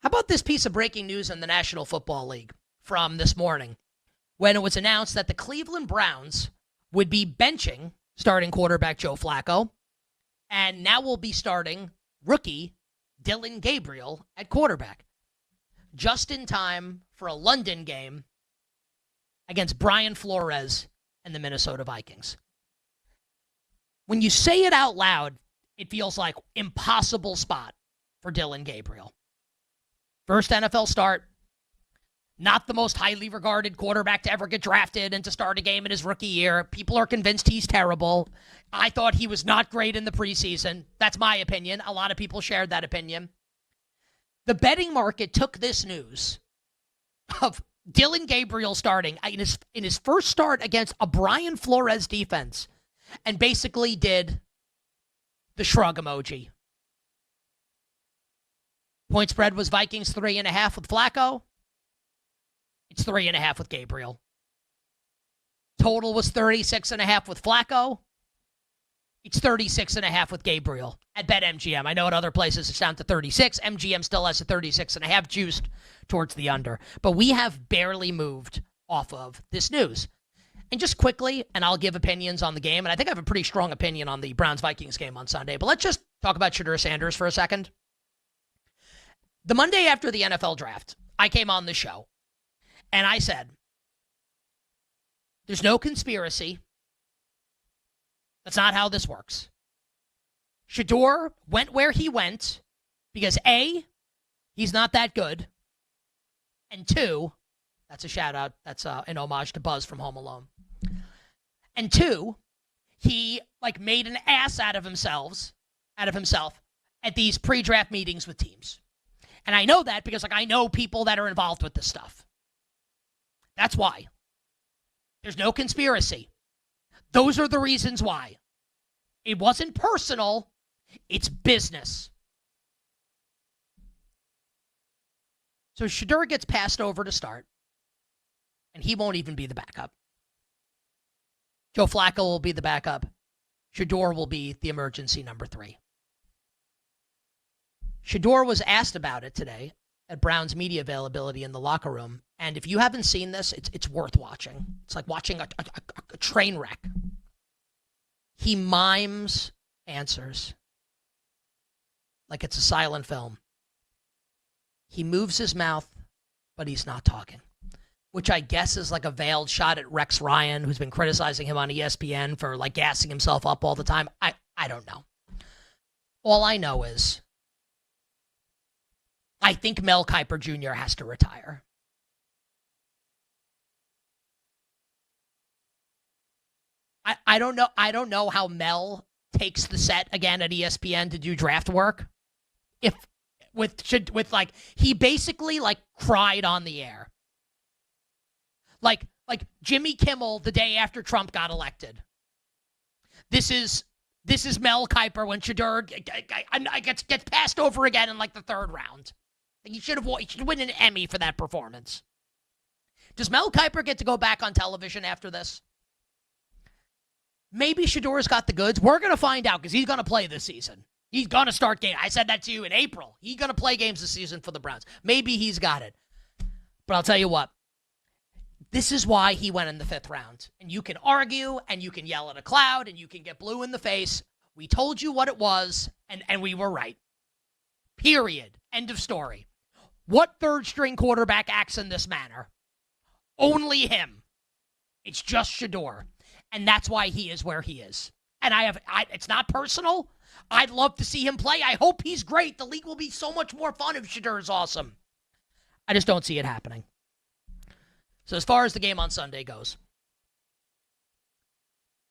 How about this piece of breaking news in the National Football League from this morning when it was announced that the Cleveland Browns would be benching starting quarterback Joe Flacco and now will be starting rookie Dillon Gabriel at quarterback just in time for a London game against Brian Flores and the Minnesota Vikings. When you say it out loud, it feels like impossible spot for Dillon Gabriel. First NFL start, not the most highly regarded quarterback to ever get drafted and to start a game in his rookie year. People are convinced he's terrible. I thought he was not great in the preseason. That's my opinion. A lot of people shared that opinion. The betting market took this news of Dillon Gabriel starting in his first start against a Brian Flores defense and basically did the shrug emoji. Point spread was Vikings 3.5 with Flacco. It's 3.5 with Gabriel. Total was 36.5 with Flacco. It's 36.5 with Gabriel at BetMGM. I know at other places it's down to 36. MGM still has a 36.5 juiced towards the under. But we have barely moved off of this news. And just quickly, and I'll give opinions on the game, and I think I have a pretty strong opinion on the Browns-Vikings game on Sunday, but let's just talk about Shedeur Sanders for a second. The Monday after the NFL draft, I came on the show, and I said, there's no conspiracy. That's not how this works. Shedeur went where he went because A, he's not that good, and 2, that's a shout out, that's an homage to Buzz from Home Alone. And 2, he made an ass out of himself at these pre-draft meetings with teams. And I know that because I know people that are involved with this stuff. That's why. There's no conspiracy. Those are the reasons why. It wasn't personal. It's business. So Shedeur gets passed over to start, and he won't even be the backup. Joe Flacco will be the backup. Shedeur will be the emergency number 3. Shedeur was asked about it today at Brown's media availability in the locker room, and if you haven't seen this, it's worth watching. It's like watching a train wreck. He mimes answers like it's a silent film. He moves his mouth, but he's not talking, which I guess is like a veiled shot at Rex Ryan, who's been criticizing him on ESPN for gassing himself up all the time. I don't know. All I know is I think Mel Kiper Jr. has to retire. I don't know. I don't know how Mel takes the set again at ESPN to do draft work. He basically cried on the air. Like Jimmy Kimmel the day after Trump got elected. This is Mel Kiper when Shedeur gets passed over again in the 3rd round. He should win an Emmy for that performance. Does Mel Kiper get to go back on television after this? Maybe Shedeur's got the goods. We're going to find out because he's going to play this season. He's going to start games. I said that to you in April. He's going to play games this season for the Browns. Maybe he's got it. But I'll tell you what. This is why he went in the 5th round. And you can argue, and you can yell at a cloud, and you can get blue in the face. We told you what it was, and we were right. Period. End of story. What 3rd-string quarterback acts in this manner? Only him. It's just Shedeur. And that's why he is where he is. And it's not personal. I'd love to see him play. I hope he's great. The league will be so much more fun if Shedeur is awesome. I just don't see it happening. So as far as the game on Sunday goes,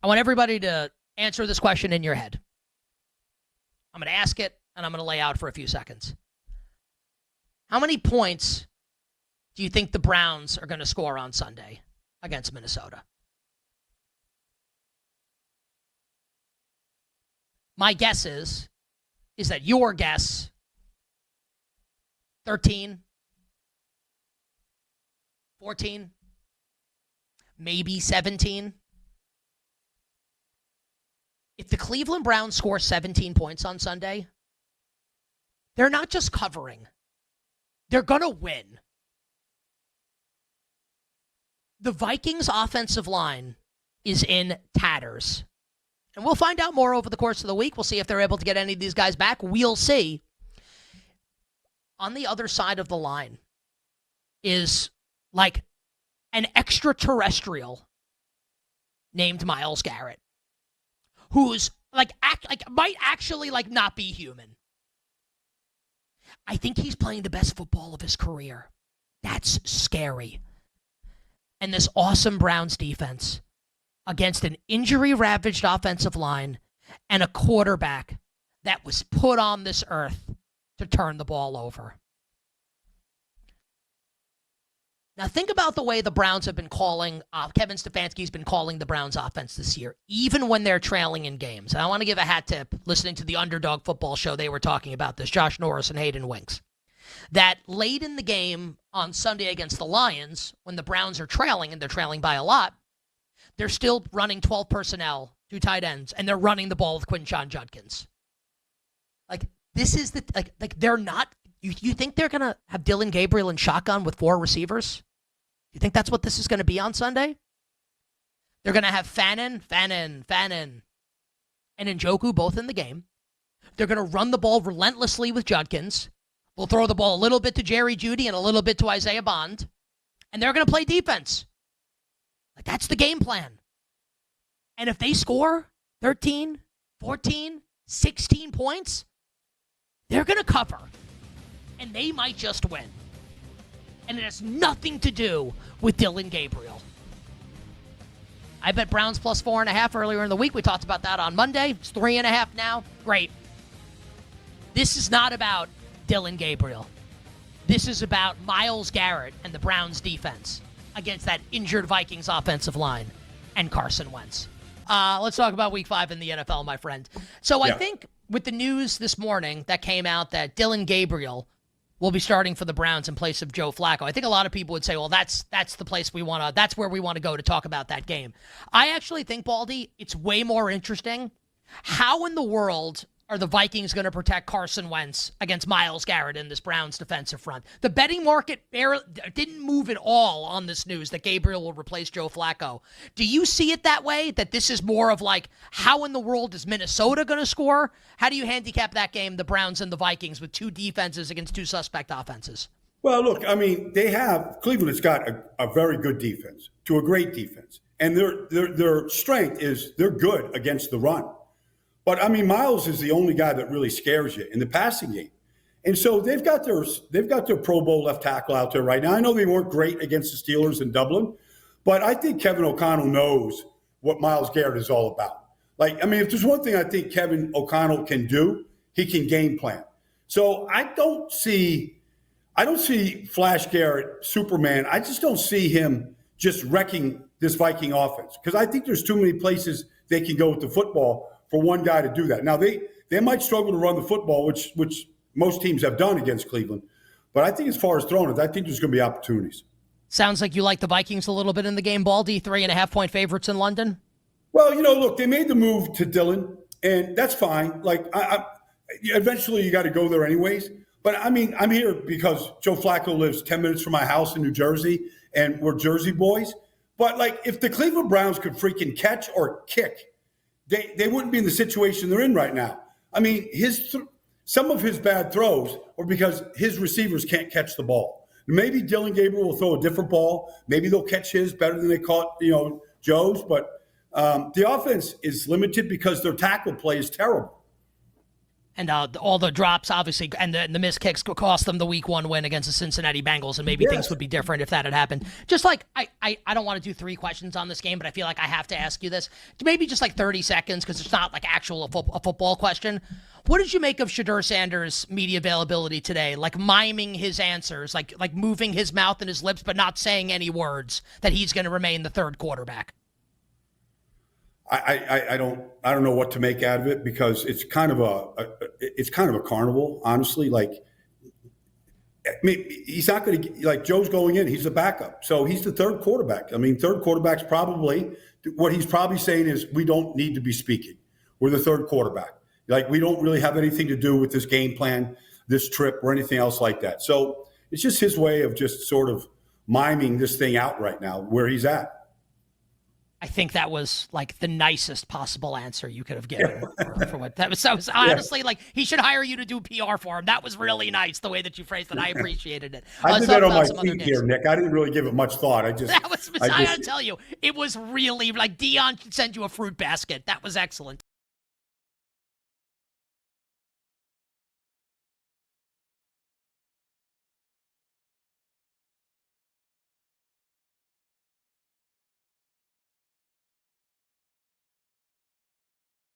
I want everybody to answer this question in your head. I'm going to ask it, and I'm going to lay out for a few seconds. How many points do you think the Browns are going to score on Sunday against Minnesota? My guess is that your guess, 13, 14, maybe 17. If the Cleveland Browns score 17 points on Sunday, they're not just covering. They're going to win. The Vikings' offensive line is in tatters. And we'll find out more over the course of the week. We'll see if they're able to get any of these guys back. We'll see. On the other side of the line is like an extraterrestrial named Myles Garrett, who's might actually not be human. I think he's playing the best football of his career. That's scary. And this awesome Browns defense against an injury-ravaged offensive line and a quarterback that was put on this earth to turn the ball over. Now think about the way the Browns have been calling, Kevin Stefanski's been calling the Browns offense this year, even when they're trailing in games. And I want to give a hat tip, listening to the Underdog Football Show, they were talking about this, Josh Norris and Hayden Winks, that late in the game on Sunday against the Lions, when the Browns are trailing, and they're trailing by a lot, they're still running 12 personnel, 2 tight ends, and they're running the ball with Quinshon Judkins. This is they're not, you think they're going to have Dillon Gabriel in shotgun with 4 receivers? You think that's what this is going to be on Sunday? They're going to have Fannin, and Njoku both in the game. They're going to run the ball relentlessly with Judkins. They'll throw the ball a little bit to Jerry Jeudy and a little bit to Isaiah Bond. And they're going to play defense. That's the game plan. And if they score 13, 14, 16 points, they're going to cover. And they might just win. And it has nothing to do with Dillon Gabriel. I bet Browns plus 4.5 earlier in the week. We talked about that on Monday. It's 3.5 now. Great. This is not about Dillon Gabriel. This is about Myles Garrett and the Browns defense against that injured Vikings offensive line and Carson Wentz. Let's talk about Week 5 in the NFL, my friend. So I think with the news this morning that came out that Dillon Gabriel will be starting for the Browns in place of Joe Flacco, I think a lot of people would say, well, that's the place that's where we want to go to talk about that game. I actually think, Baldy, it's way more interesting. How in the world are the Vikings going to protect Carson Wentz against Myles Garrett in this Browns defensive front? The betting market didn't move at all on this news that Gabriel will replace Joe Flacco. Do you see it that way, that this is more of how in the world is Minnesota going to score? How do you handicap that game, the Browns and the Vikings, with 2 defenses against 2 suspect offenses? Well, look, Cleveland has got a very good defense to a great defense. And their strength is they're good against the run. But, Myles is the only guy that really scares you in the passing game. And so they've got their Pro Bowl left tackle out there right now. I know they weren't great against the Steelers in Dublin, but I think Kevin O'Connell knows what Myles Garrett is all about. If there's one thing I think Kevin O'Connell can do, he can game plan. So I don't see Flash Garrett, Superman. I just don't see him just wrecking this Viking offense, because I think there's too many places they can go with the football for one guy to do that. Now, they might struggle to run the football, which most teams have done against Cleveland. But I think as far as throwing it, I think there's going to be opportunities. Sounds like you like the Vikings a little bit in the game, Baldy. 3.5-point favorites in London. Well, look, they made the move to Dillon, and that's fine. Eventually you got to go there anyways. But, I'm here because Joe Flacco lives 10 minutes from my house in New Jersey, and we're Jersey boys. But, if the Cleveland Browns could freaking catch or kick, they wouldn't be in the situation they're in right now. Some of his bad throws are because his receivers can't catch the ball. Maybe Dillon Gabriel will throw a different ball. Maybe they'll catch his better than they caught, Joe's. But the offense is limited because their tackle play is terrible. And all the drops, obviously, and the missed kicks cost them the Week 1 win against the Cincinnati Bengals, and maybe things would be different if that had happened. Just I don't want to do 3 questions on this game, but I feel like I have to ask you this. Maybe just 30 seconds, because it's not a football question. What did you make of Shedeur Sanders' media availability today? Miming his answers, like moving his mouth and his lips, but not saying any words, that he's going to remain the 3rd quarterback. I don't know what to make out of it, because it's kind of a carnival, honestly. He's not going to Joe's going in. He's the backup, so he's the 3rd quarterback. 3rd quarterback's probably what he's probably saying is, we don't need to be speaking. We're the 3rd quarterback. We don't really have anything to do with this game plan, this trip, or anything else like that. So it's just his way of just sort of miming this thing out right now where he's at. I think that was like the nicest possible answer you could have given for what that was honestly like he should hire you to do PR for him. That was really nice the way that you phrased it. I appreciated it. I did that on my feet here, Nick. I didn't really give it much thought. I gotta tell you, it was really like Dion should send you a fruit basket. That was excellent.